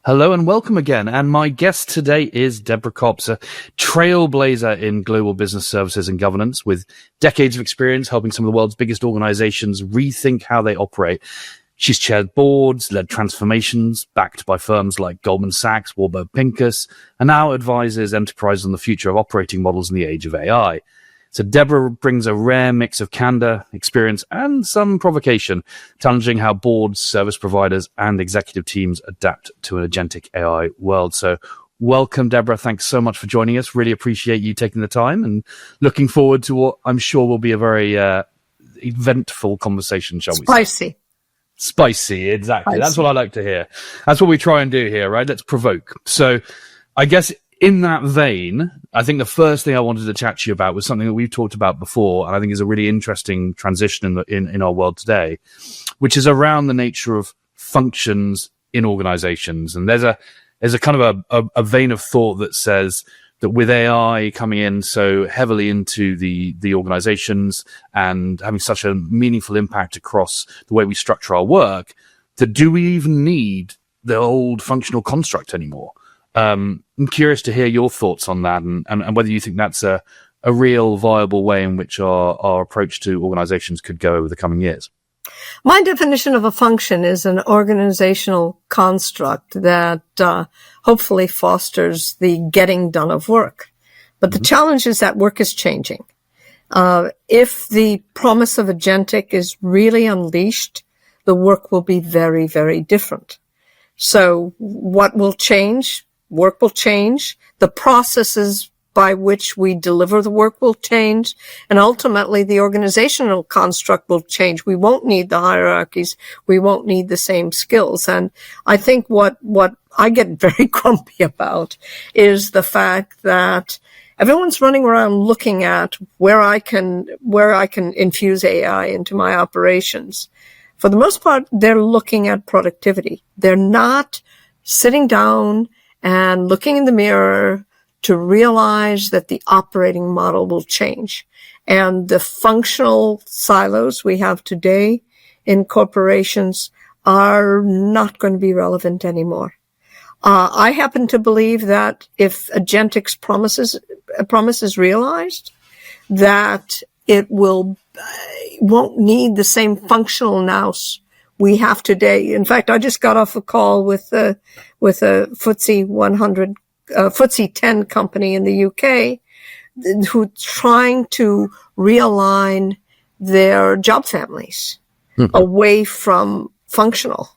Hello and welcome again. And my guest today is Deborah Kops, a trailblazer in global business services and governance with decades of experience helping some of the world's biggest organizations rethink how they operate. She's chaired boards, led transformations backed by firms like Goldman Sachs, Warburg Pincus, and now advises enterprises on the future of operating models in the age of AI. So Deborah brings a rare mix of candor, experience, and some provocation, challenging how boards, service providers, and executive teams adapt to an agentic AI world. So welcome, Deborah. Thanks so much for joining us. Really appreciate you taking the time and looking forward to what I'm sure will be a very eventful conversation, shall we say? Spicy, exactly. That's what I like to hear. That's what we try and do here, right? Let's provoke. So I guess in that vein, I think the first thing I wanted to chat to you about was something that we've talked about before, and I think is a really interesting transition in our world today, which is around the nature of functions in organizations. And there's a kind of a vein of thought that says that with AI coming in so heavily into the organizations and having such a meaningful impact across the way we structure our work, that do we even need the old functional construct anymore? I'm curious to hear your thoughts on that and whether you think that's a real viable way in which our approach to organizations could go over the coming years. My definition of a function is an organizational construct that hopefully fosters the getting done of work. But the challenge is that work is changing. If the promise of agentic is really unleashed, the work will be very, very different. So what will change? Work will change. The processes by which we deliver the work will change. And ultimately, the organizational construct will change. We won't need the hierarchies. We won't need the same skills. And I think what I get very grumpy about is the fact that everyone's running around looking at where I can infuse AI into my operations. For the most part, they're looking at productivity. They're not sitting down and looking in the mirror to realize that the operating model will change. And the functional silos we have today in corporations are not going to be relevant anymore. I happen to believe that if agentic's promise is realized, that it won't need the same functional nous we have today. In fact, I just got off a call with a FTSE 100, FTSE 10 company in the UK who's trying to realign their job families away from functional.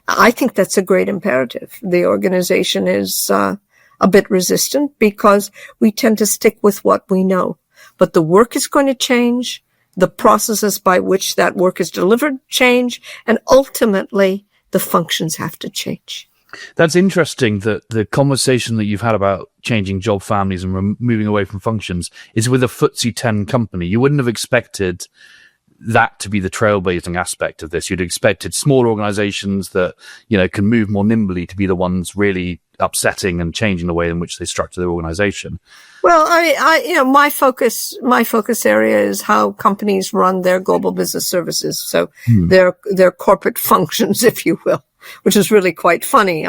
I think that's a great imperative. The organization is a bit resistant because we tend to stick with what we know. But the work is going to change. The processes by which that work is delivered change, and ultimately the functions have to change. That's interesting that the conversation that you've had about changing job families and moving away from functions is with a FTSE 10 company. You wouldn't have expected that to be the trailblazing aspect of this. You'd expected smaller organizations that, can move more nimbly to be the ones really upsetting and changing the way in which they structure their organization. Well, my focus area is how companies run their global business services. So their corporate functions, if you will, which is really quite funny.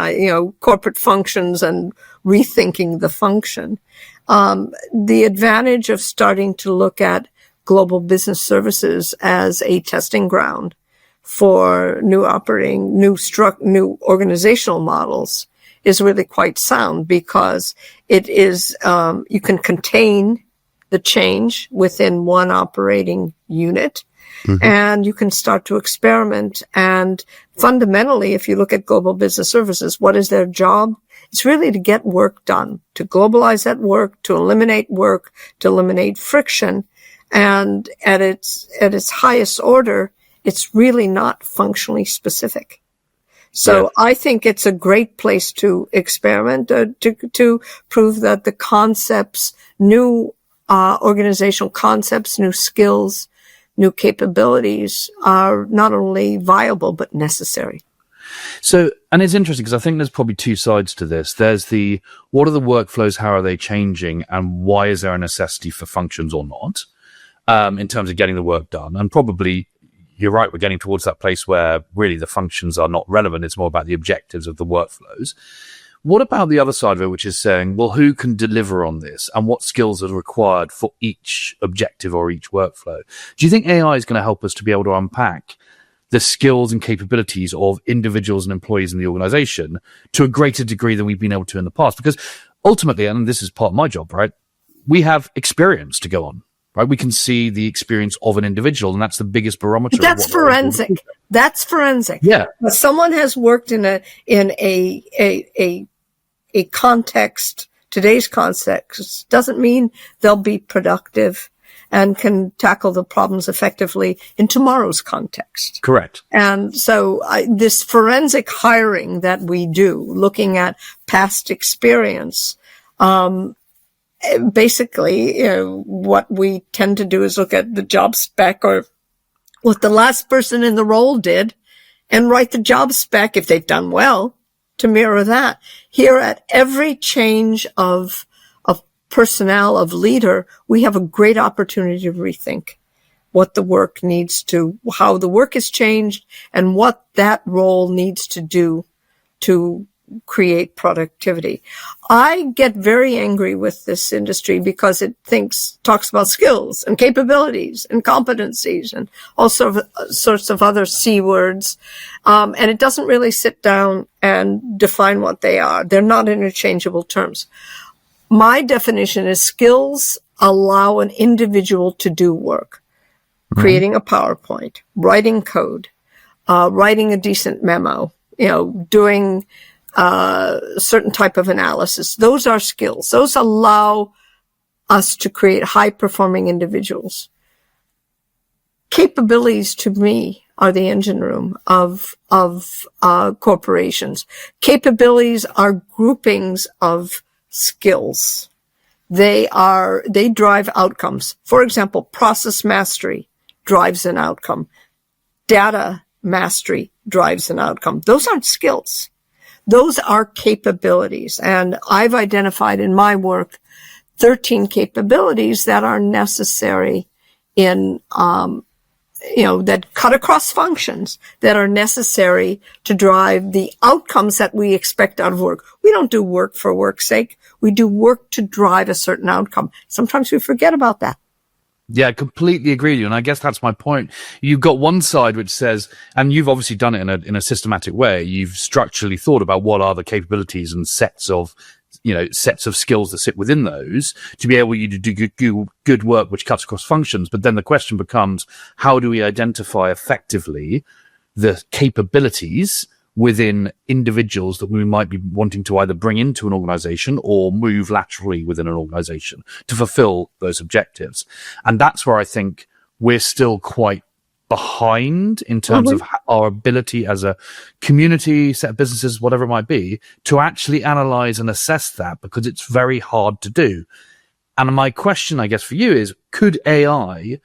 Corporate functions and rethinking the function. The advantage of starting to look at global business services as a testing ground for new organizational models is really quite sound, because it is, you can contain the change within one operating unit, and you can start to experiment. And fundamentally, if you look at global business services, what is their job? It's really to get work done, to globalize that work, to eliminate friction. And at its highest order, it's really not functionally specific. So I think it's a great place to experiment, to prove that the concepts, new organizational concepts, new skills, new capabilities are not only viable, but necessary. So, and it's interesting because I think there's probably two sides to this. There's what are the workflows, how are they changing, and why is there a necessity for functions or not, in terms of getting the work done? And probably you're right, we're getting towards that place where really the functions are not relevant. It's more about the objectives of the workflows. What about the other side of it, which is saying, well, who can deliver on this and what skills are required for each objective or each workflow? Do you think AI is going to help us to be able to unpack the skills and capabilities of individuals and employees in the organization to a greater degree than we've been able to in the past? Because ultimately, and this is part of my job, right, we have experience to go on. Right, we can see the experience of an individual, and that's the biggest barometer. That's forensic. That's forensic. Yeah, but someone has worked in a context. Today's context doesn't mean they'll be productive and can tackle the problems effectively in tomorrow's context. Correct. And so this forensic hiring that we do, looking at past experience. Basically, what we tend to do is look at the job spec or what the last person in the role did and write the job spec, if they've done well, to mirror that. Here at every change of personnel, of leader, we have a great opportunity to rethink what the work needs to, how the work has changed and what that role needs to do to create productivity. I get very angry with this industry because it talks about skills and capabilities and competencies and all sorts of other C words. And it doesn't really sit down and define what they are. They're not interchangeable terms. My definition is skills allow an individual to do work, creating a PowerPoint, writing code, writing a decent memo, doing certain type of analysis. Those are skills. Those allow us to create high-performing individuals. Capabilities, to me, are the engine room of corporations. Capabilities are groupings of skills. They drive outcomes. For example, process mastery drives an outcome. Data mastery drives an outcome. Those aren't skills. Those are capabilities. And I've identified in my work 13 capabilities that are necessary in, that cut across functions, that are necessary to drive the outcomes that we expect out of work. We don't do work for work's sake. We do work to drive a certain outcome. Sometimes we forget about that. Yeah, completely agree with you. And I guess that's my point. You've got one side which says, and you've obviously done it in a systematic way. You've structurally thought about what are the capabilities and sets of skills that sit within those to be able to do good work which cuts across functions. But then the question becomes, how do we identify effectively the capabilities within individuals that we might be wanting to either bring into an organization or move laterally within an organization to fulfill those objectives? And that's where I think we're still quite behind in terms of our ability as a community, set of businesses, whatever it might be, to actually analyze and assess that, because it's very hard to do. And my question, I guess, for you is, could AI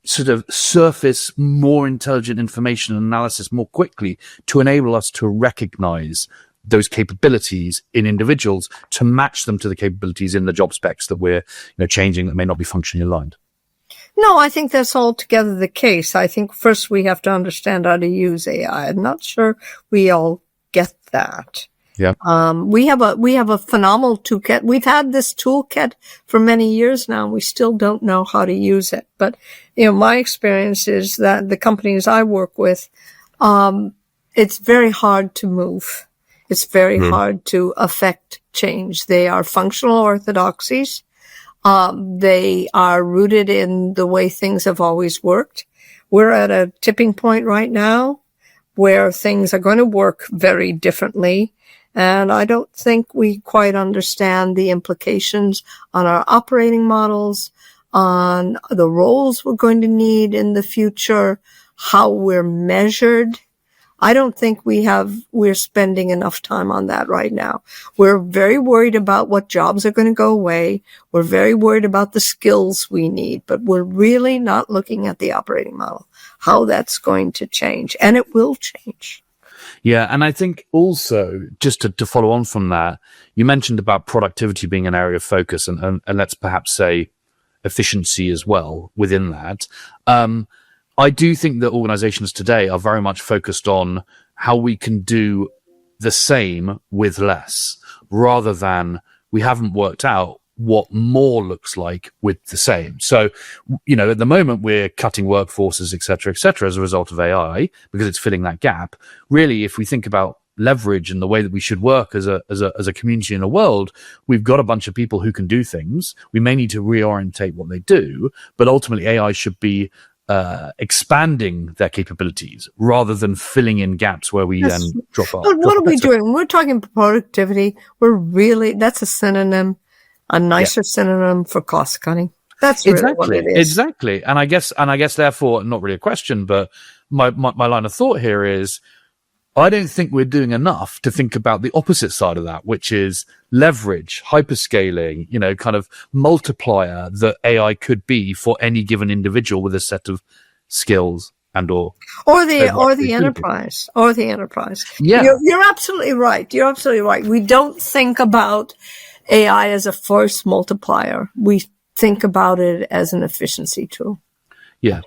sort of surface more intelligent information and analysis more quickly to enable us to recognize those capabilities in individuals to match them to the capabilities in the job specs that we're changing that may not be functionally aligned? No, I think that's altogether the case. I think first we have to understand how to use AI. I'm not sure we all get that. Yeah. We have a phenomenal toolkit. We've had this toolkit for many years now. We still don't know how to use it. But, my experience is that the companies I work with, it's very hard to move. It's very hard to affect change. They are functional orthodoxies. They are rooted in the way things have always worked. We're at a tipping point right now where things are going to work very differently. And I don't think we quite understand the implications on our operating models, on the roles we're going to need in the future, how we're measured. I don't think we're spending enough time on that right now. We're very worried about what jobs are going to go away. We're very worried about the skills we need, but we're really not looking at the operating model, how that's going to change. And it will change. Yeah, and I think also, just to follow on from that, you mentioned about productivity being an area of focus, and let's perhaps say efficiency as well within that. I do think that organizations today are very much focused on how we can do the same with less, rather than we haven't worked out what more looks like with the same. So, at the moment we're cutting workforces, et cetera, as a result of AI, because it's filling that gap. Really, if we think about leverage and the way that we should work as a community in a world, we've got a bunch of people who can do things. We may need to reorientate what they do, but ultimately AI should be expanding their capabilities rather than filling in gaps where we then drop off. But what are we doing? We're talking productivity. That's a synonym, a nicer synonym for cost cutting. That's really what it is. Exactly. And I guess therefore, not really a question, but my line of thought here is, I don't think we're doing enough to think about the opposite side of that, which is leverage, hyperscaling, kind of multiplier that AI could be for any given individual with a set of skills or the enterprise. Yeah. You're absolutely right. We don't think about AI as a force multiplier. We think about it as an efficiency tool. Yeah.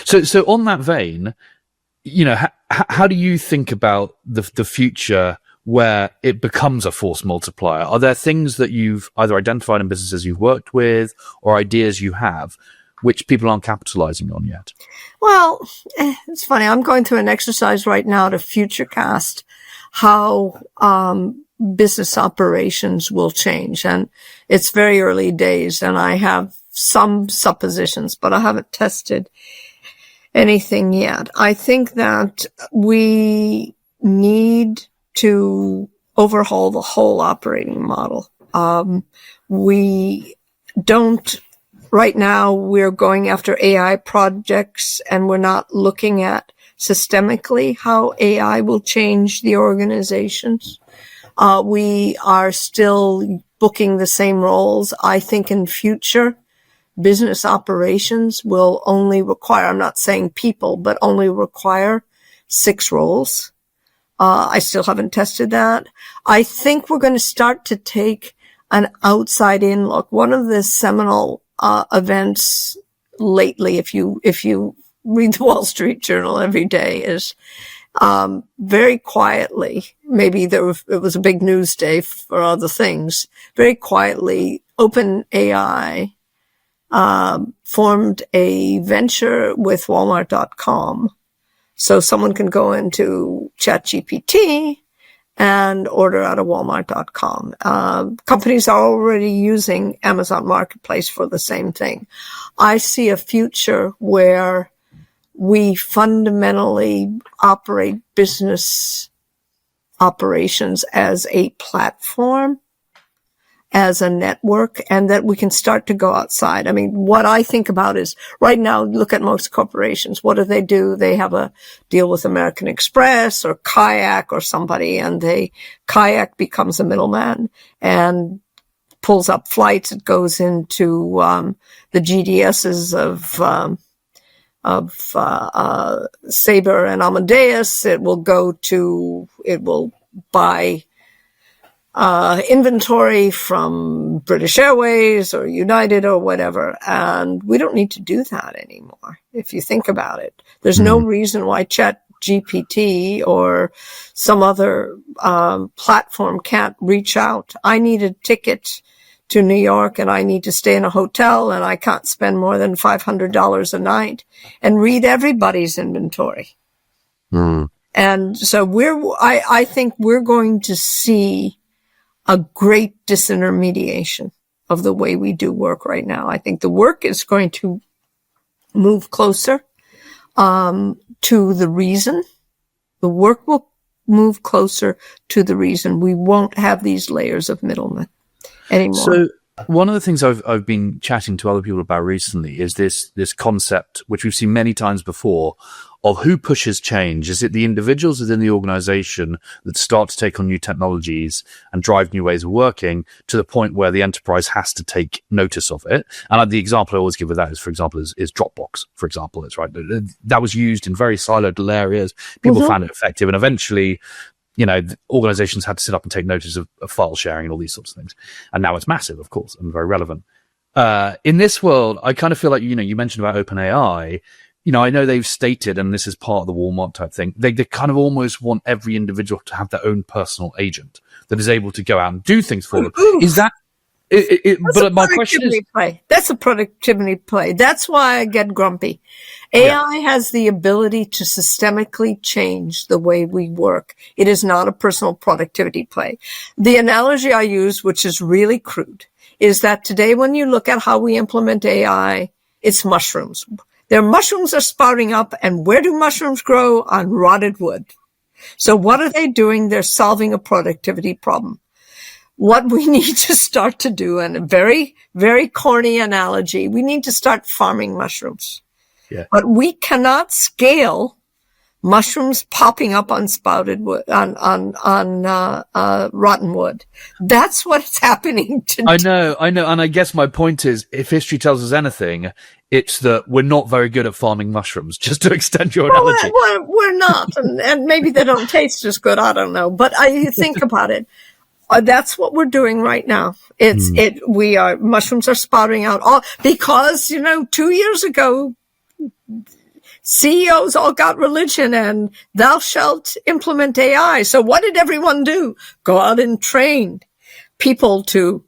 So on that vein, how do you think about the future where it becomes a force multiplier? Are there things that you've either identified in businesses you've worked with or ideas you have which people aren't capitalizing on yet? Well, it's funny. I'm going through an exercise right now to futurecast how business operations will change. And it's very early days, and I have some suppositions, but I haven't tested anything yet. I think that we need to overhaul the whole operating model. Right now, we're going after AI projects, and we're not looking at systemically how AI will change the organizations. We are still booking the same roles. I think in future, business operations will only require, I'm not saying people, but only require 6 roles. I still haven't tested that. I think we're going to start to take an outside in look. One of the seminal events lately, if you read the Wall Street Journal every day, is very quietly, maybe it was a big news day for other things, very quietly, OpenAI formed a venture with Walmart.com. So someone can go into ChatGPT and order out of Walmart.com. Companies are already using Amazon Marketplace for the same thing. I see a future where we fundamentally operate business operations as a platform, as a network, and that we can start to go outside. I mean, what I think about is right now, look at most corporations. What do? They have a deal with American Express or Kayak or somebody, and Kayak becomes a middleman and pulls up flights. It goes into the GDSs of Sabre and Amadeus. It will buy inventory from British Airways or United or whatever. And we don't need to do that anymore. If you think about it, there's no reason why ChatGPT or some other platform can't reach out. I need a ticket to New York and I need to stay in a hotel and I can't spend more than $500 a night and read everybody's inventory. And so I think we're going to see a great disintermediation of the way we do work right now. I think the work is going to move closer to the reason. The work will move closer to the reason. We won't have these layers of middlemen anymore. So one of the things I've been chatting to other people about recently is this concept, which we've seen many times before, of who pushes change. Is it the individuals within the organization that start to take on new technologies and drive new ways of working to the point where the enterprise has to take notice of it? And the example I always give with that is, for example, is Dropbox, for example. It's right. That was used in very siloed little areas. People found it effective. And eventually, organizations had to sit up and take notice of file sharing and all these sorts of things. And now it's massive, of course, and very relevant. In this world, I kind of feel like, you mentioned about OpenAI. I know they've stated, and this is part of the Walmart type thing, they kind of almost want every individual to have their own personal agent that is able to go out and do things for them. Is that but my question is, that's a productivity play. That's why I get grumpy. AI has the ability to systemically change the way we work. It is not a personal productivity play. The analogy I use, which is really crude, is that today when you look at how we implement AI, it's mushrooms. Their mushrooms are sprouting up, and where do mushrooms grow? On rotted wood. So what are they doing? They're solving a productivity problem. What we need to start to do, and a very, very corny analogy, we need to start farming mushrooms. Yeah. But we cannot scale mushrooms popping up on sprouted wood, on rotten wood. That's what's happening today. I know. And I guess my point is, if history tells us anything, it's that we're not very good at farming mushrooms, just to extend your analogy. We're not. And maybe they don't taste as good. I don't know. But I think about it. That's what we're doing right now. Mushrooms are sprouting out all because, 2 years ago, CEOs all got religion and thou shalt implement AI. So what did everyone do? Go out and train people to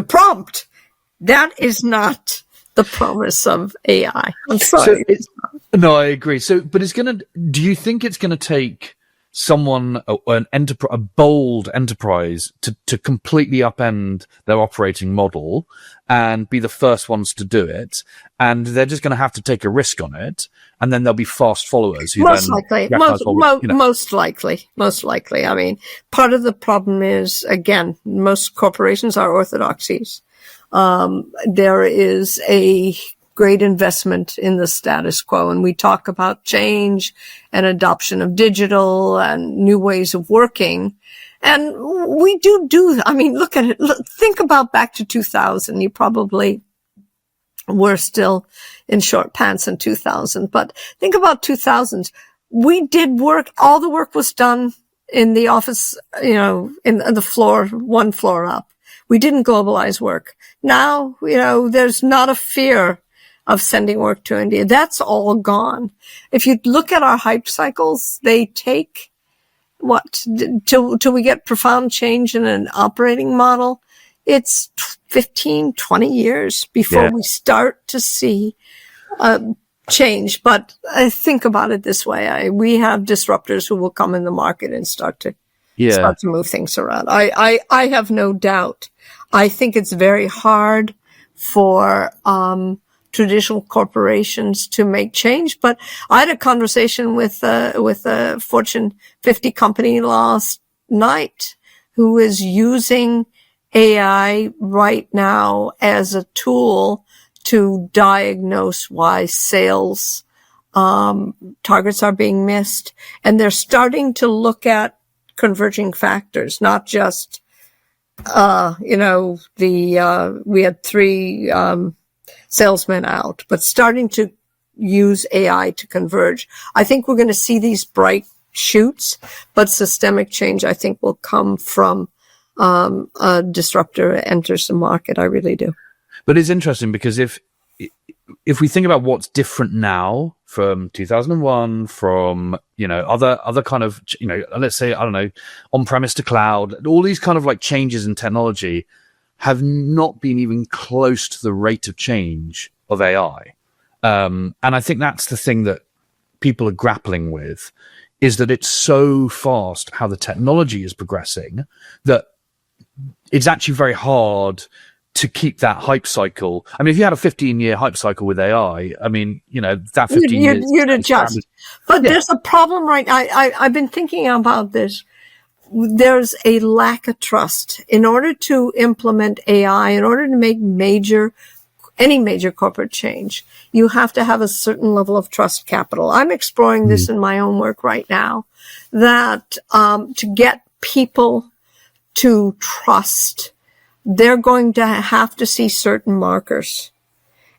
prompt. That is not the promise of AI. I'm sorry. No, I agree. But do you think it's going to take someone, a bold enterprise to completely upend their operating model and be the first ones to do it, and they're just going to have to take a risk on it, and then there'll be fast followers who most likely. I mean, part of the problem is, again, most corporations are orthodoxies. There is a great investment in the status quo. And we talk about change and adoption of digital and new ways of working. And we do. I mean, look at it. Think about back to 2000. You probably were still in short pants in 2000. But think about 2000. We did work. All the work was done in the office, in the floor, one floor up. We didn't globalize work. Now, there's not a fear of sending work to India. That's all gone. If you look at our hype cycles, they take till we get profound change in an operating model. It's 15, 20 years before we start to see change. But I think about it this way. We have disruptors who will come in the market and start to move things around. I have no doubt. I think it's very hard for traditional corporations to make change. But I had a conversation with a Fortune 50 company last night who is using AI right now as a tool to diagnose why sales targets are being missed. And they're starting to look at converging factors, not just, we had 3 salesmen out, but starting to use AI to converge. I think we're going to see these bright shoots, but systemic change, I think, will come from a disruptor enters the market. I really do. But it's interesting because if we think about what's different now from 2001, from, other kind of, let's say, I don't know, on-premise to cloud, all these kind of like changes in technology have not been even close to the rate of change of AI. And I think that's the thing that people are grappling with, is that it's so fast how the technology is progressing that it's actually very hard to keep that hype cycle. I mean, if you had a 15-year hype cycle with AI, I mean, that 15 years... You'd adjust. But there's a problem right now. I've been thinking about this. There's a lack of trust. In order to implement AI, in order to make any major corporate change, you have to have a certain level of trust capital. I'm exploring this in my own work right now, that to get people to trust, they're going to have to see certain markers.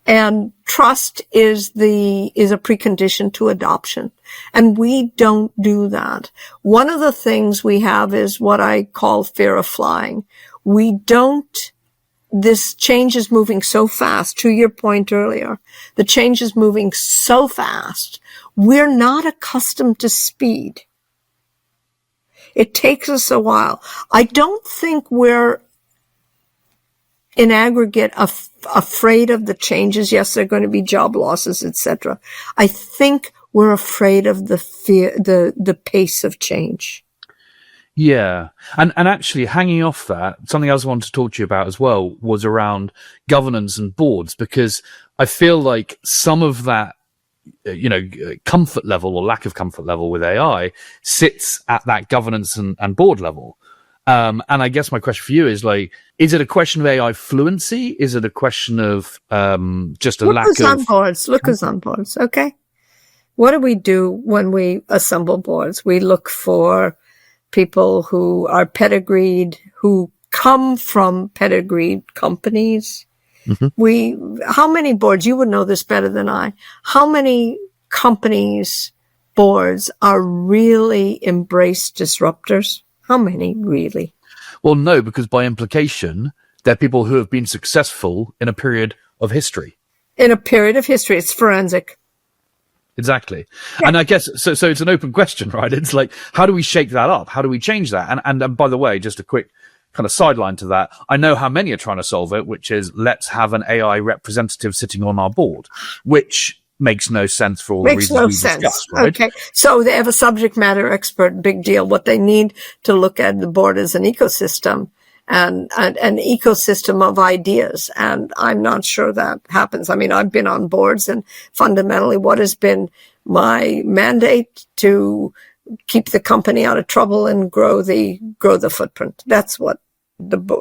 And trust is a precondition to adoption. And we don't do that. One of the things we have is what I call fear of flying. We don't this change is moving so fast. To your point earlier, the change is moving so fast. We're not accustomed to speed. It takes us a while. I don't think we're in aggregate afraid of the changes. Yes, there are going to be job losses, etc. I think we're afraid of the fear, the pace of change. Yeah. And actually, hanging off that, something else I wanted to talk to you about as well was around governance and boards, because I feel like some of that, comfort level or lack of comfort level with AI sits at that governance and board level. And I guess my question for you is, like, is it a question of AI fluency? Is it a question of just a lack of... Look us on boards, okay? What do we do when we assemble boards? We look for people who are pedigreed, who come from pedigreed companies. Mm-hmm. How many boards, you would know this better than I, how many companies' boards are really embraced disruptors? How many, really? Well, no, because by implication, they're people who have been successful in a period of history. In a period of history. It's forensic. Exactly. Yeah. And I guess, so it's an open question, right? It's like, how do we shake that up? How do we change that? And by the way, just a quick kind of sideline to that, I know how many are trying to solve it, which is, let's have an AI representative sitting on our board, which makes no sense for all the reasons we discussed, right? Okay. So they have a subject matter expert, big deal. What they need to look at the board is an ecosystem and an ecosystem of ideas. And I'm not sure that happens. I mean, I've been on boards, and fundamentally what has been my mandate to keep the company out of trouble and grow the footprint. That's what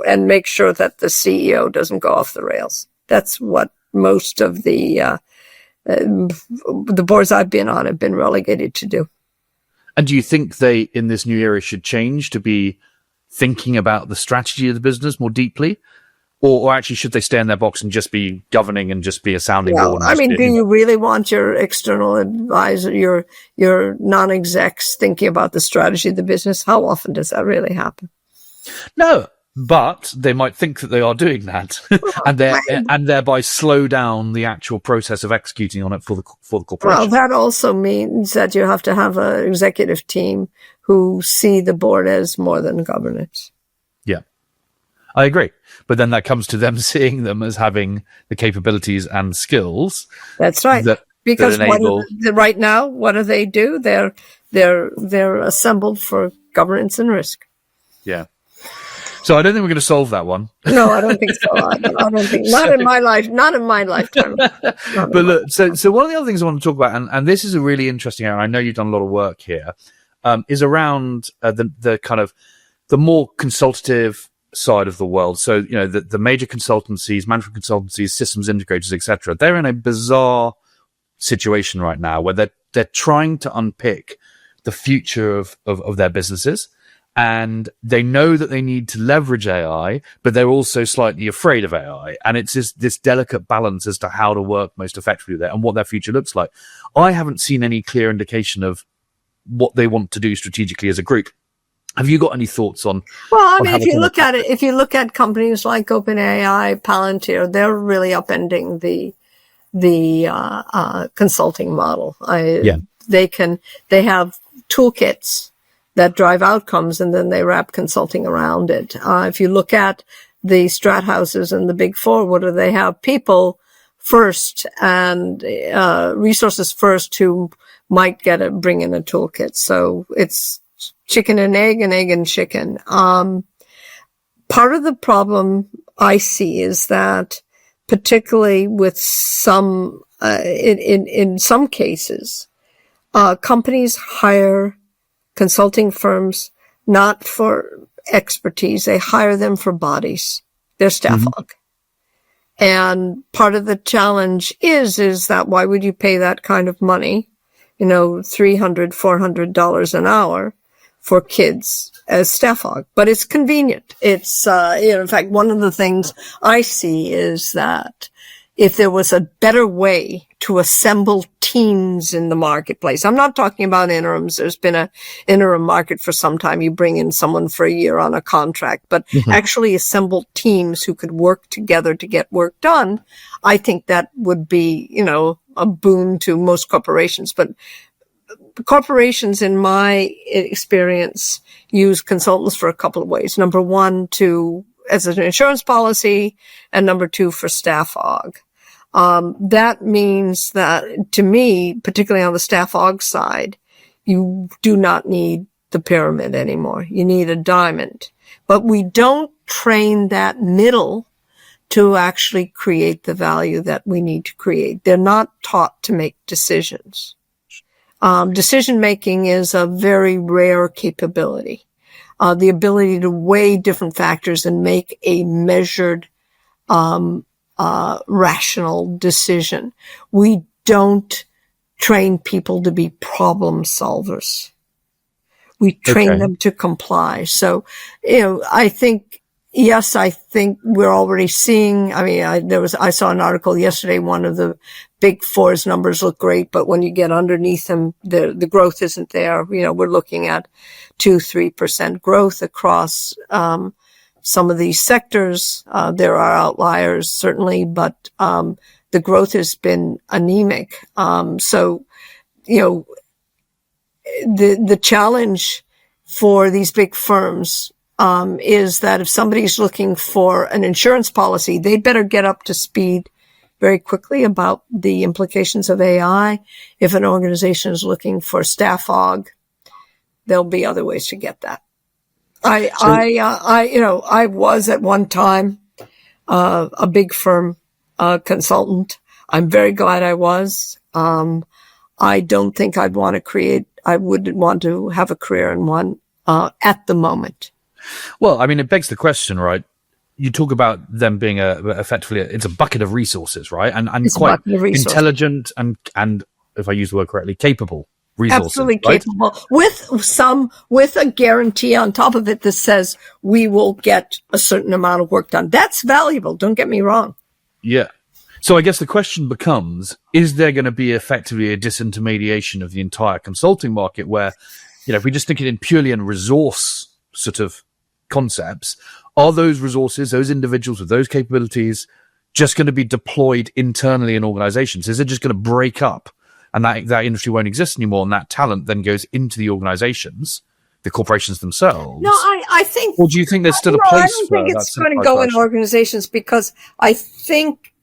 and make sure that the CEO doesn't go off the rails. That's what most of the boards I've been on have been relegated to do. And do you think they, in this new era, should change to be thinking about the strategy of the business more deeply? Or actually, should they stay in their box and just be governing and just be a sounding board? I mean, do you really want your external advisor, your non-execs thinking about the strategy of the business? How often does that really happen? No, but they might think that they are doing that, and thereby slow down the actual process of executing on it for the corporation. Well, that also means that you have to have an executive team who see the board as more than governance. Yeah, I agree. But then that comes to them seeing them as having the capabilities and skills. That's right. Because right now, what do they do? They're assembled for governance and risk. Yeah. So I don't think we're going to solve that one. No, I don't think so. I don't think. Not in my life. Not in my lifetime. But look, so one of the other things I want to talk about, and this is a really interesting area, I know you've done a lot of work here, is around the kind of the more consultative side of the world. So, the major consultancies, management consultancies, systems integrators, etc. They're in a bizarre situation right now where they're trying to unpick the future of their businesses. And they know that they need to leverage AI, but they're also slightly afraid of AI. And it's this delicate balance as to how to work most effectively there and what their future looks like. I haven't seen any clear indication of what they want to do strategically as a group. Have you got any thoughts on? Well, I mean, if you look at companies like OpenAI, Palantir, they're really upending the consulting model. They have toolkits that drive outcomes, and then they wrap consulting around it. If you look at the strat houses and the big four, what do they have? People first and resources first who might bring in a toolkit. So it's chicken and egg and chicken. Part of the problem I see is that, particularly with some, in some cases, companies hire consulting firms not for expertise. They hire them for bodies. They're staff aug. And part of the challenge is that why would you pay that kind of money, $300, $400 an hour for kids as staff aug? But it's convenient. It's, in fact, one of the things I see is that if there was a better way to assemble teams in the marketplace. I'm not talking about interims. There's been an interim market for some time. You bring in someone for a year on a contract, but actually assemble teams who could work together to get work done. I think that would be, a boon to most corporations. But corporations, in my experience, use consultants for a couple of ways. Number one, as an insurance policy, and number two, for staff aug. That means that, to me, particularly on the staff aug side, you do not need the pyramid anymore. You need a diamond. But we don't train that middle to actually create the value that we need to create. They're not taught to make decisions. Decision making is a very rare capability. The ability to weigh different factors and make a measured, rational decision. We don't train people to be problem solvers. We train them to comply. So, I think we're already seeing, I saw an article yesterday, one of the Big Four's numbers look great, but when you get underneath them, the growth isn't there. We're looking at 2-3% growth across, some of these sectors. There are outliers, certainly, but the growth has been anemic. So, the challenge for these big firms is that if somebody's looking for an insurance policy, they better get up to speed very quickly about the implications of AI. If an organization is looking for staff aug, there'll be other ways to get that. I was at one time a big firm consultant. I'm very glad I was. I don't think I wouldn't want to have a career in one at the moment. Well, it begs the question, right? You talk about them being effectively it's a bucket of resources, right? And quite intelligent and if I use the word correctly, capable resources. Absolutely right? capable. With a guarantee on top of it that says we will get a certain amount of work done. That's valuable. Don't get me wrong. Yeah. So I guess the question becomes, is there going to be effectively a disintermediation of the entire consulting market where, if we just think it in purely in resource sort of concepts, are those resources, those individuals with those capabilities just going to be deployed internally in organizations? Is it just going to break up and that industry won't exist anymore and that talent then goes into the organizations, the corporations themselves? No, I think... Or do you think there's still a place for that? I don't think it's going to go in organizations because I think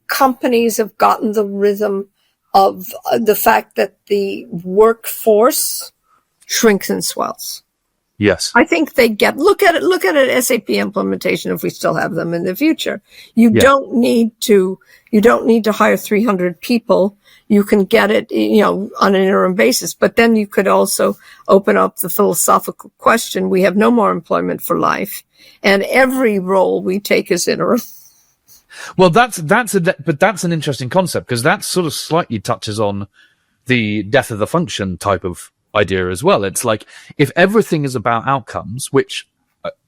companies have gotten the rhythm of the fact that the workforce shrinks and swells. Yes. I think they look at an SAP implementation if we still have them in the future. You don't need to hire 300 people. You can get it, on an interim basis, but then you could also open up the philosophical question. We have no more employment for life and every role we take is interim. Well, that's an interesting concept because that sort of slightly touches on the death of the function type of idea as well. It's like if everything is about outcomes, which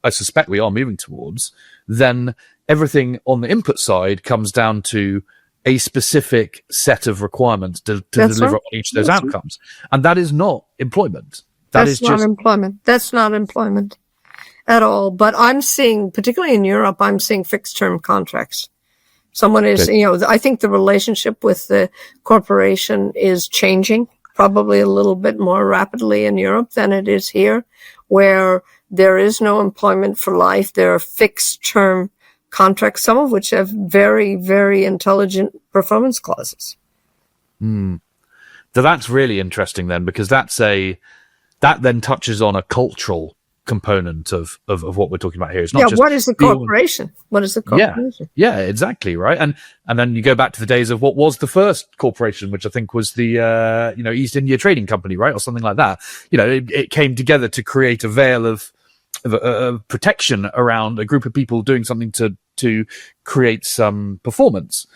I suspect we are moving towards, then everything on the input side comes down to a specific set of requirements to deliver on each of those outcomes. And that is not employment. That's not employment at all. But I'm seeing, particularly in Europe, I'm seeing fixed term contracts. Someone is, I think the relationship with the corporation is changing probably a little bit more rapidly in Europe than it is here, where there is no employment for life. There are fixed term contracts, some of which have very, very intelligent performance clauses. So that's really interesting then, because that then touches on a cultural component of what we're talking about here. It's not just what is the corporation? What is the corporation? Yeah, exactly, right. And then you go back to the days of what was the first corporation, which I think was the East India Trading Company, right, or something like that. It came together to create a veil of protection around a group of people doing something to create some performance.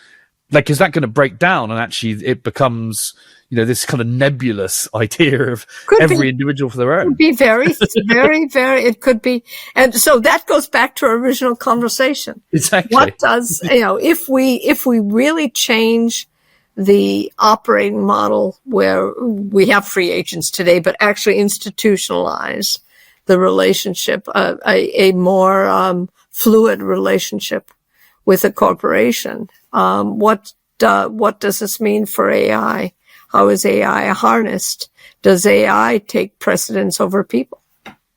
like, is that going to break down and actually it becomes, this kind of nebulous idea of every individual for their own? It could be very, very, very, it could be. And so that goes back to our original conversation. Exactly. What does, if we really change the operating model where we have free agents today, but actually institutionalize the relationship, a more fluid relationship with a corporation. What does this mean for AI? How is AI harnessed? Does AI take precedence over people?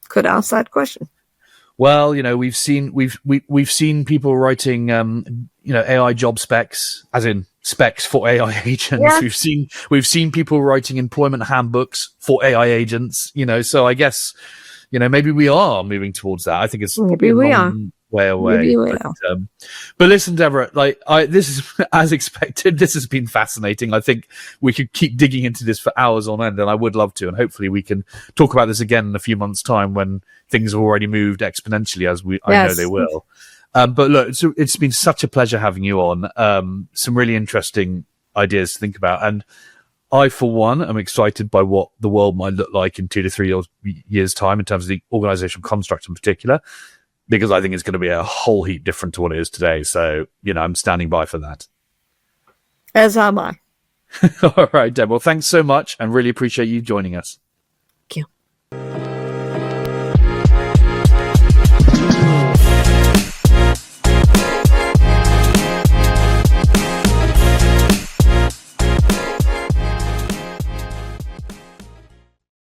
Could ask that question. Well, we've seen people writing AI job specs, as in specs for AI agents. Yeah. We've seen people writing employment handbooks for AI agents. So I guess maybe we are moving towards that. I think it's probably a long way away. But listen, Deborah, this is as expected. This has been fascinating. I think we could keep digging into this for hours on end, and I would love to. And hopefully we can talk about this again in a few months' time when things have already moved exponentially, as I know they will. But look, it's been such a pleasure having you on. Some really interesting ideas to think about. And I, for one, am excited by what the world might look like in 2 to 3 years' time in terms of the organizational construct in particular, because I think it's going to be a whole heap different to what it is today. So, I'm standing by for that. As am I. All right, Deb. Well, thanks so much and really appreciate you joining us. Thank you.